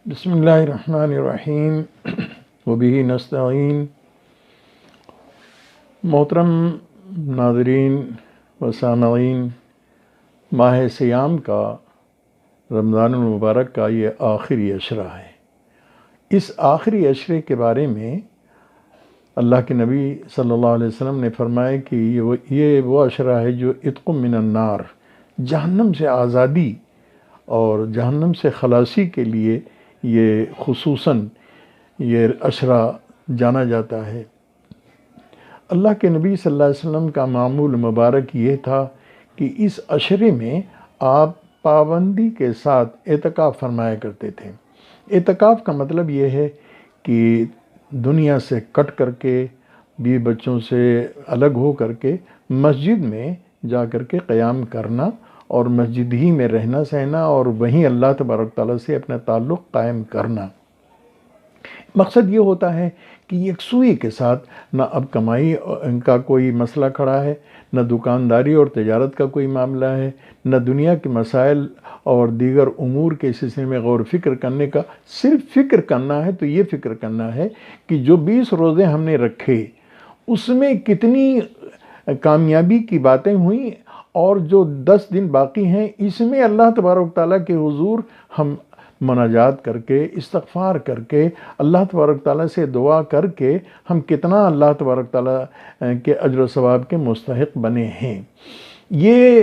بسم اللہ الرحمن الرحیم وبہ نستعین۔ محترم ناظرین و سامعین، ماہ سیام کا، رمضان المبارک کا یہ آخری عشرہ ہے۔ اس آخری عشرے کے بارے میں اللہ کے نبی صلی اللہ علیہ وسلم نے فرمایا کہ یہ وہ عشرہ ہے جو عتق من النار، جہنم سے آزادی اور جہنم سے خلاصی کے لیے یہ خصوصاً یہ عشرہ جانا جاتا ہے۔ اللہ کے نبی صلی اللہ علیہ وسلم کا معمول مبارک یہ تھا کہ اس عشرے میں آپ پابندی کے ساتھ اعتکاف فرمایا کرتے تھے۔ اعتکاف کا مطلب یہ ہے کہ دنیا سے کٹ کر کے، بیوی بچوں سے الگ ہو کر کے مسجد میں جا کر کے قیام کرنا اور مسجد ہی میں رہنا سہنا اور وہیں اللہ تبارک تعالیٰ سے اپنا تعلق قائم کرنا۔ مقصد یہ ہوتا ہے کہ یکسوئی کے ساتھ نہ اب کمائی کا کوئی مسئلہ کھڑا ہے، نہ دکانداری اور تجارت کا کوئی معاملہ ہے، نہ دنیا کے مسائل اور دیگر امور کے سلسلے میں غور فکر کرنے کا۔ صرف فکر کرنا ہے تو یہ فکر کرنا ہے کہ جو 20 روزے ہم نے رکھے اس میں کتنی کامیابی کی باتیں ہوئیں، اور جو 10 دن باقی ہیں اس میں اللہ تبارک تعالیٰ کے حضور ہم مناجات کر کے، استغفار کر کے، اللہ تبارک تعالیٰ سے دعا کر کے ہم کتنا اللہ تبارک تعالیٰ کے اجر و ثواب کے مستحق بنے ہیں۔ یہ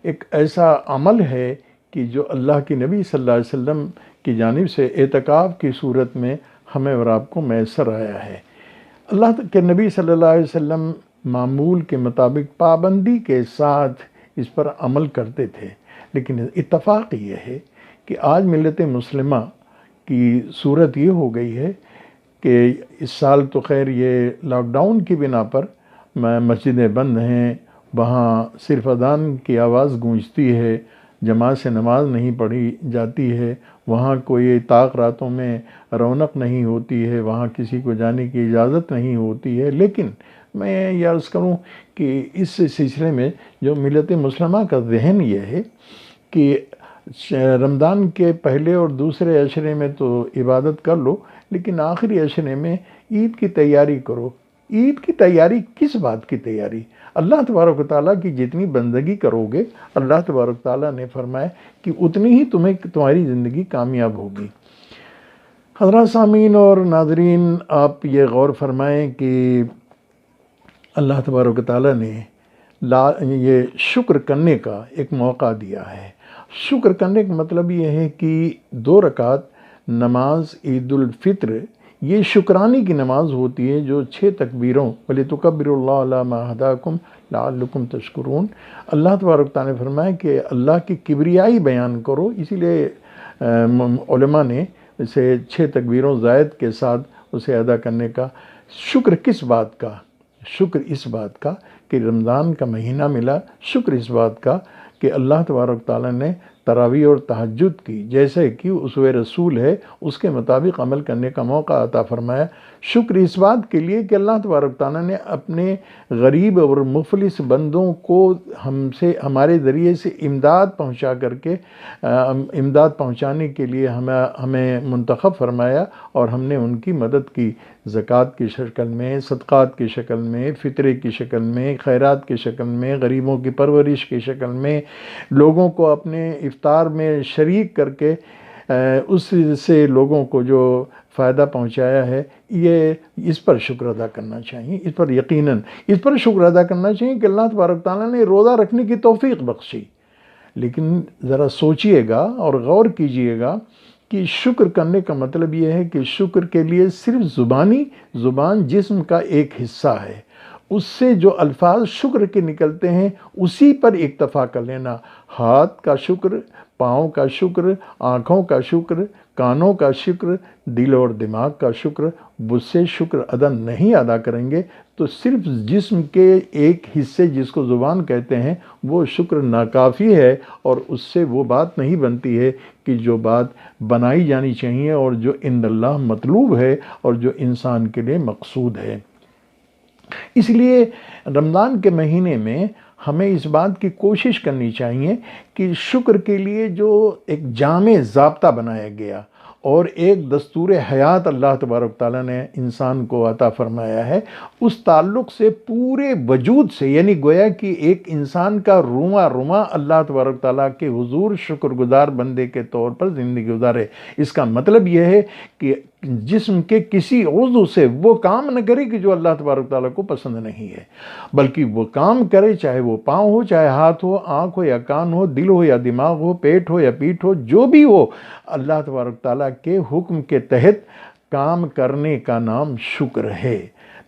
ایک ایسا عمل ہے کہ جو اللہ کے نبی صلی اللہ علیہ وسلم کی جانب سے اعتکاف کی صورت میں ہمیں اور آپ کو میسر آیا ہے۔ اللہ کے نبی صلی اللہ علیہ وسلم معمول کے مطابق پابندی کے ساتھ اس پر عمل کرتے تھے، لیکن اتفاق یہ ہے کہ آج ملت مسلمہ کی صورت یہ ہو گئی ہے کہ اس سال تو خیر یہ لاک ڈاؤن کی بنا پر مسجدیں بند ہیں، وہاں صرف اذان کی آواز گونجتی ہے، جماعت سے نماز نہیں پڑھی جاتی ہے، وہاں کوئی طاق راتوں میں رونق نہیں ہوتی ہے، وہاں کسی کو جانے کی اجازت نہیں ہوتی ہے۔ لیکن میں یہ عرض کروں کہ اس سلسلے میں جو ملت مسلمہ کا ذہن یہ ہے کہ رمضان کے پہلے اور دوسرے عشرے میں تو عبادت کر لو، لیکن آخری عشرے میں عید کی تیاری کرو۔ عید کی تیاری کس بات کی تیاری؟ اللہ تبارک و تعالیٰ کی جتنی بندگی کرو گے، اللہ تبارک تعالیٰ نے فرمایا کہ اتنی ہی تمہاری زندگی کامیاب ہوگی۔ حضرات سامعین اور ناظرین، آپ یہ غور فرمائیں کہ اللہ تبارک و تعالیٰ نے یہ شکر کرنے کا ایک موقع دیا ہے۔ شکر کرنے کا مطلب یہ ہے کہ 2 رکعت نماز عید الفطر یہ شکرانے کی نماز ہوتی ہے، جو 6 تکبیروں وَلِتُكَبِّرُوا اللَّهَ عَلَىٰ مَا هَدَاكُمْ لَعَلَّكُمْ تَشْكُرُونَ، اللہ تبارک تعالیٰ نے فرمایا کہ اللہ کی کبریائی بیان کرو۔ اسی لیے علماء نے اسے 6 تکبیروں زائد کے ساتھ اسے ادا کرنے کا۔ شکر کس بات کا؟ شکر اس بات کا کہ رمضان کا مہینہ ملا، شکر اس بات کا کہ اللہ تبارک تعالیٰ نے تراویح اور تہجد کی، جیسے کہ اسوہ رسول ہے اس کے مطابق عمل کرنے کا موقع عطا فرمایا۔ شکر اس بات کے لیے کہ اللہ تبارک تعالیٰ نے اپنے غریب اور مفلس بندوں کو ہمارے ذریعے سے امداد پہنچا کر کے امداد پہنچانے کے لیے ہمیں منتخب فرمایا، اور ہم نے ان کی مدد کی، زکوٰۃ کی شکل میں، صدقات کی شکل میں، فطرے کی شکل میں، خیرات کی شکل میں، غریبوں کی پرورش کی شکل میں، لوگوں کو اپنے افطار میں شریک کر کے اس سے لوگوں کو جو فائدہ پہنچایا ہے، یہ اس پر شکر ادا کرنا چاہیے۔ اس پر یقیناً اس پر شکر ادا کرنا چاہیے کہ اللہ تبارک تعالیٰ نے روزہ رکھنے کی توفیق بخشی۔ لیکن ذرا سوچئے گا اور غور کیجئے گا کہ شکر کرنے کا مطلب یہ ہے کہ شکر کے لیے صرف زبان جسم کا ایک حصہ ہے، اس سے جو الفاظ شکر کے نکلتے ہیں اسی پر اکتفا کر لینا۔ ہاتھ کا شکر، پاؤں کا شکر، آنکھوں کا شکر، کانوں کا شکر، دل اور دماغ کا شکر، اس سے شکر ادا نہیں ادا کریں گے تو صرف جسم کے ایک حصے جس کو زبان کہتے ہیں وہ شکر ناکافی ہے، اور اس سے وہ بات نہیں بنتی ہے کہ جو بات بنائی جانی چاہیے اور جو عند اللہ مطلوب ہے اور جو انسان کے لیے مقصود ہے۔ اس لیے رمضان کے مہینے میں ہمیں اس بات کی کوشش کرنی چاہیے کہ شکر کے لیے جو ایک جامع ضابطہ بنایا گیا اور ایک دستور حیات اللہ تبارک تعالیٰ نے انسان کو عطا فرمایا ہے، اس تعلق سے پورے وجود سے، یعنی گویا کہ ایک انسان کا رواں رواں اللہ تبارک تعالیٰ کے حضور شکر گزار بندے کے طور پر زندگی گزارے۔ اس کا مطلب یہ ہے کہ جسم کے کسی عضو سے وہ کام نہ کرے کہ جو اللہ تبارک تعالیٰ کو پسند نہیں ہے، بلکہ وہ کام کرے، چاہے وہ پاؤں ہو، چاہے ہاتھ ہو، آنکھ ہو یا کان ہو، دل ہو یا دماغ ہو، پیٹ ہو یا پیٹھ ہو، جو بھی ہو، اللہ تبارک تعالیٰ کے حکم کے تحت کام کرنے کا نام شکر ہے۔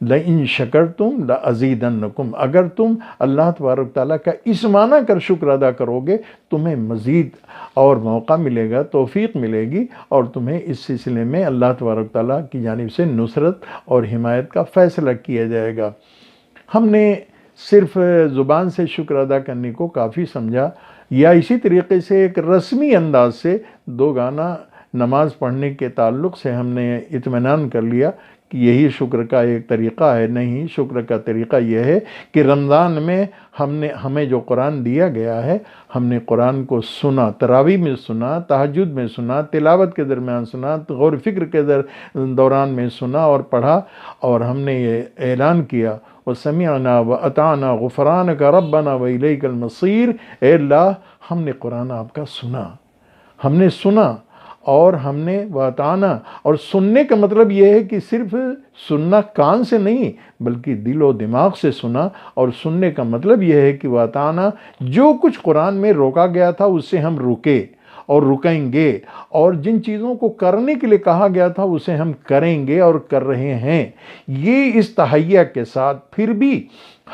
لَإِن شَكَرْتُمْ لَأَزِيدَنَّكُمْ، اگر تم اللہ تبارک تعالیٰ کا اس معنی کر شکر ادا کرو گے، تمہیں مزید اور موقع ملے گا، توفیق ملے گی، اور تمہیں اس سلسلے میں اللہ تبارک تعالیٰ کی جانب سے نصرت اور حمایت کا فیصلہ کیا جائے گا۔ ہم نے صرف زبان سے شکر ادا کرنے کو کافی سمجھا، یا اسی طریقے سے ایک رسمی انداز سے دو گانا نماز پڑھنے کے تعلق سے ہم نے اطمینان کر لیا کہ یہی شکر کا ایک طریقہ ہے۔ نہیں، شکر کا طریقہ یہ ہے کہ رمضان میں ہمیں جو قرآن دیا گیا ہے، ہم نے قرآن کو سنا، تراویح میں سنا، تہجد میں سنا، تلاوت کے درمیان سنا، غور فکر کے دوران میں سنا اور پڑھا، اور ہم نے یہ اعلان کیا وَسَمِعْنَا وَأَطَعْنَا غُفْرَانَكَ رَبَّنَا وَإِلَيْكَ الْمَصِيرُ، اے اللہ ہم نے قرآن آپ کا سنا، ہم نے سنا، اور ہم نے وَأَطَعْنَا، اور سننے کا مطلب یہ ہے کہ صرف سننا کان سے نہیں بلکہ دل و دماغ سے سنا، اور سننے کا مطلب یہ ہے کہ وَأَطَعْنَا، جو کچھ قرآن میں روکا گیا تھا اس سے ہم رکے اور رکیں گے، اور جن چیزوں کو کرنے کے لیے کہا گیا تھا اسے ہم کریں گے اور کر رہے ہیں۔ یہ اس تہیہ کے ساتھ، پھر بھی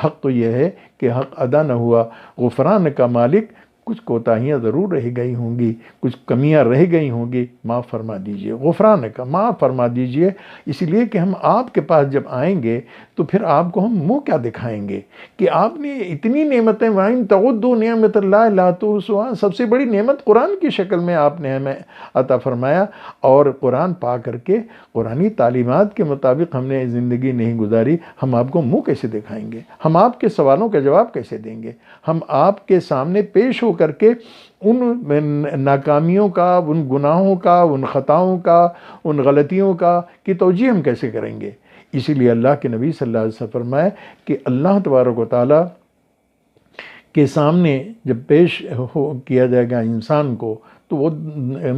حق تو یہ ہے کہ حق ادا نہ ہوا، غفران کا مالک، کچھ کوتاہیاں ضرور رہ گئی ہوں گی، کچھ کمیاں رہ گئی ہوں گی، معاف فرما دیجئے، غفران کا معاف فرما دیجئے، اس لیے کہ ہم آپ کے پاس جب آئیں گے تو پھر آپ کو ہم منہ کیا دکھائیں گے کہ آپ نے اتنی نعمتیں، وَإِن تَعُدُّوا نِعْمَتَ اللَّهِ لَا تُحْصُوهَا، سب سے بڑی نعمت قرآن کی شکل میں آپ نے ہمیں عطا فرمایا، اور قرآن پا کر کے قرآنی تعلیمات کے مطابق ہم نے زندگی نہیں گزاری، ہم آپ کو منہ کیسے دکھائیں گے؟ ہم آپ کے سوالوں کا جواب کیسے دیں گے؟ ہم آپ کے سامنے پیش ہو کر کے ان ناکامیوں کا، ان گناہوں کا، ان خطاؤں کا، ان غلطیوں کا کی توجیہ ہم کیسے کریں گے؟ اسی لیے اللہ کے نبی صلی اللہ علیہ وسلم فرمائے کہ اللہ تبارک و تعالیٰ کے سامنے جب پیش کیا جائے گا انسان کو، تو وہ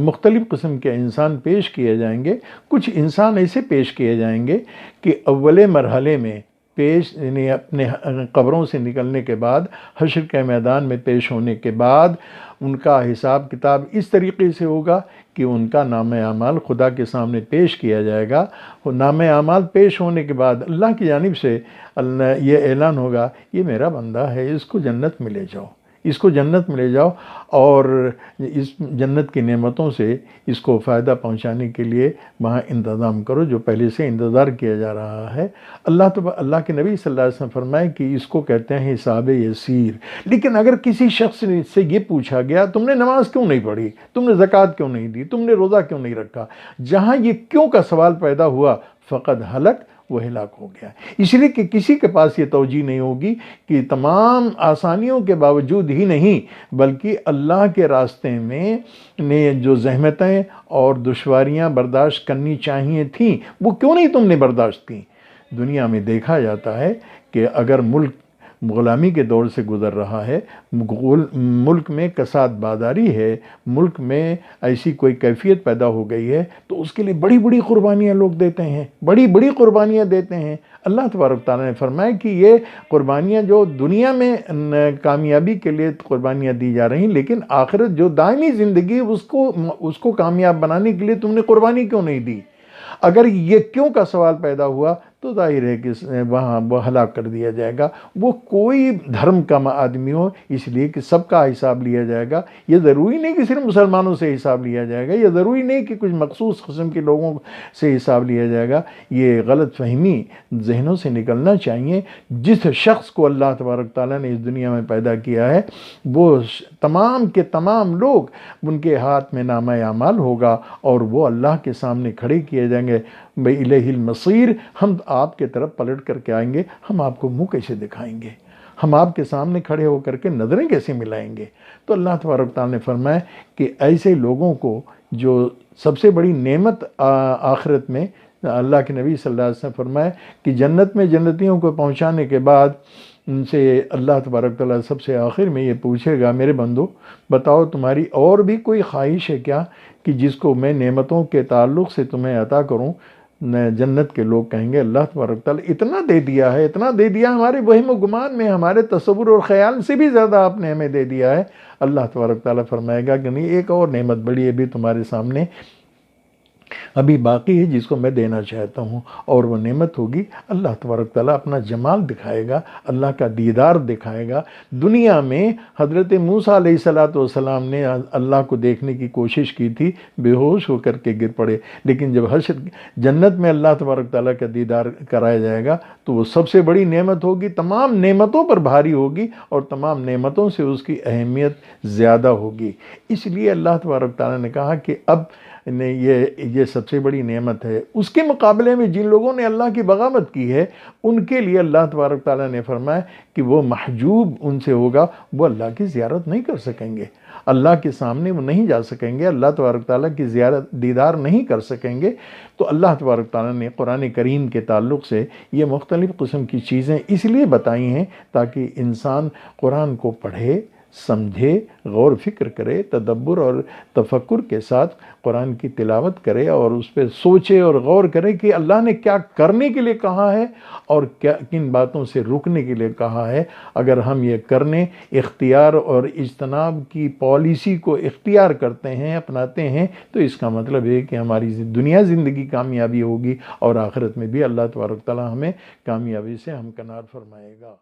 مختلف قسم کے انسان پیش کیے جائیں گے۔ کچھ انسان ایسے پیش کیے جائیں گے کہ اول مرحلے میں یعنی اپنے قبروں سے نکلنے کے بعد، حشر کے میدان میں پیش ہونے کے بعد، ان کا حساب کتاب اس طریقے سے ہوگا کہ ان کا نام اعمال خدا کے سامنے پیش کیا جائے گا۔ وہ نام اعمال پیش ہونے کے بعد اللہ کی جانب سے یہ اعلان ہوگا، یہ میرا بندہ ہے، اس کو جنت میں لے جاؤ، اس کو جنت میں لے جاؤ، اور اس جنت کی نعمتوں سے اس کو فائدہ پہنچانے کے لیے وہاں انتظام کرو جو پہلے سے انتظار کیا جا رہا ہے۔ اللہ کے نبی صلی اللہ علیہ وسلم فرمائے کہ اس کو کہتے ہیں حساب یسیر۔ لیکن اگر کسی شخص سے یہ پوچھا گیا تم نے نماز کیوں نہیں پڑھی، تم نے زکوٰۃ کیوں نہیں دی، تم نے روزہ کیوں نہیں رکھا، جہاں یہ کیوں کا سوال پیدا ہوا، فقد ہلک، وہ ہلاک ہو گیا۔ اس لیے کہ کسی کے پاس یہ توجیہ نہیں ہوگی کہ تمام آسانیوں کے باوجود ہی نہیں بلکہ اللہ کے راستے میں نے جو زحمتیں اور دشواریاں برداشت کرنی چاہیے تھیں وہ کیوں نہیں تم نے برداشت کی۔ دنیا میں دیکھا جاتا ہے کہ اگر ملک غلامی کے دور سے گزر رہا ہے، ملک میں کساد بازاری ہے، ملک میں ایسی کوئی کیفیت پیدا ہو گئی ہے، تو اس کے لیے بڑی بڑی قربانیاں لوگ دیتے ہیں، بڑی بڑی قربانیاں دیتے ہیں۔ اللہ تبارک تعالیٰ نے فرمایا کہ یہ قربانیاں جو دنیا میں کامیابی کے لیے قربانیاں دی جا رہی ہیں، لیکن آخرت جو دائمی زندگی اس کو کامیاب بنانے کے لیے تم نے قربانی کیوں نہیں دی؟ اگر یہ کیوں کا سوال پیدا ہوا تو ظاہر ہے کہ وہاں وہ ہلاک کر دیا جائے گا۔ وہ کوئی دھرم کا آدمی ہو، اس لیے کہ سب کا حساب لیا جائے گا۔ یہ ضروری نہیں کہ صرف مسلمانوں سے حساب لیا جائے گا، یہ ضروری نہیں کہ کچھ مخصوص قسم کے لوگوں سے حساب لیا جائے گا۔ یہ غلط فہمی ذہنوں سے نکلنا چاہیے۔ جس شخص کو اللہ تبارک تعالیٰ نے اس دنیا میں پیدا کیا ہے، وہ تمام کے تمام لوگ، ان کے ہاتھ میں نامہ اعمال ہوگا اور وہ اللہ کے سامنے کھڑے کیے جائیں گے۔ بِإِلَيْهِ الْمَصِيرُ، ہم آپ کے طرف پلٹ کر کے آئیں گے، ہم آپ کو منہ کیسے دکھائیں گے؟ ہم آپ کے سامنے کھڑے ہو کر کے نظریں کیسے ملائیں گے؟ تو اللہ تبارک تعالیٰ نے فرمایا کہ ایسے لوگوں کو جو سب سے بڑی نعمت آخرت میں، اللہ کے نبی صلی اللہ علیہ وسلم فرمایا کہ جنت میں جنتیوں کو پہنچانے کے بعد ان سے اللہ تبارک تعالیٰ سب سے آخر میں یہ پوچھے گا، میرے بندو بتاؤ تمہاری اور بھی کوئی خواہش ہے کیا کہ جس کو میں نعمتوں کے تعلق سے تمہیں عطا کروں؟ جنت کے لوگ کہیں گے اللہ تبارک تعالیٰ اتنا دے دیا ہے، اتنا دے دیا، ہمارے وہم و گمان میں، ہمارے تصور اور خیال سے بھی زیادہ آپ نے ہمیں دے دیا ہے۔ اللہ تبارک تعالیٰ فرمائے گا کہ نہیں، ایک اور نعمت بڑی ہے بھی تمہارے سامنے ابھی باقی ہے جس کو میں دینا چاہتا ہوں، اور وہ نعمت ہوگی اللہ تبارک تعالیٰ اپنا جمال دکھائے گا، اللہ کا دیدار دکھائے گا۔ دنیا میں حضرت موسیٰ علیہ السلام نے اللہ کو دیکھنے کی کوشش کی تھی، بے ہوش ہو کر کے گر پڑے، لیکن جب حشر جنت میں اللہ تبارک تعالیٰ کا دیدار کرایا جائے گا تو وہ سب سے بڑی نعمت ہوگی، تمام نعمتوں پر بھاری ہوگی اور تمام نعمتوں سے اس کی اہمیت زیادہ ہوگی۔ اس لیے اللہ تبارک تعالیٰ نے کہا کہ اب یہ سب سے بڑی نعمت ہے۔ اس کے مقابلے میں جن لوگوں نے اللہ کی بغاوت کی ہے ان کے لیے اللہ تبارک تعالیٰ نے فرمایا کہ وہ محجوب ان سے ہوگا، وہ اللہ کی زیارت نہیں کر سکیں گے، اللہ کے سامنے وہ نہیں جا سکیں گے، اللہ تبارک تعالیٰ کی زیارت دیدار نہیں کر سکیں گے۔ تو اللہ تبارک تعالیٰ نے قرآن کریم کے تعلق سے یہ مختلف قسم کی چیزیں اس لیے بتائی ہیں تاکہ انسان قرآن کو پڑھے، سمجھے، غور فکر کرے، تدبر اور تفکر کے ساتھ قرآن کی تلاوت کرے اور اس پہ سوچے اور غور کرے کہ اللہ نے کیا کرنے کے لیے کہا ہے اور کن باتوں سے رکنے کے لیے کہا ہے۔ اگر ہم یہ کرنے، اختیار اور اجتناب کی پالیسی کو اختیار کرتے ہیں، اپناتے ہیں، تو اس کا مطلب ہے کہ ہماری دنیا زندگی کامیابی ہوگی اور آخرت میں بھی اللہ تبارک تعالیٰ ہمیں کامیابی سے ہمکنار فرمائے گا۔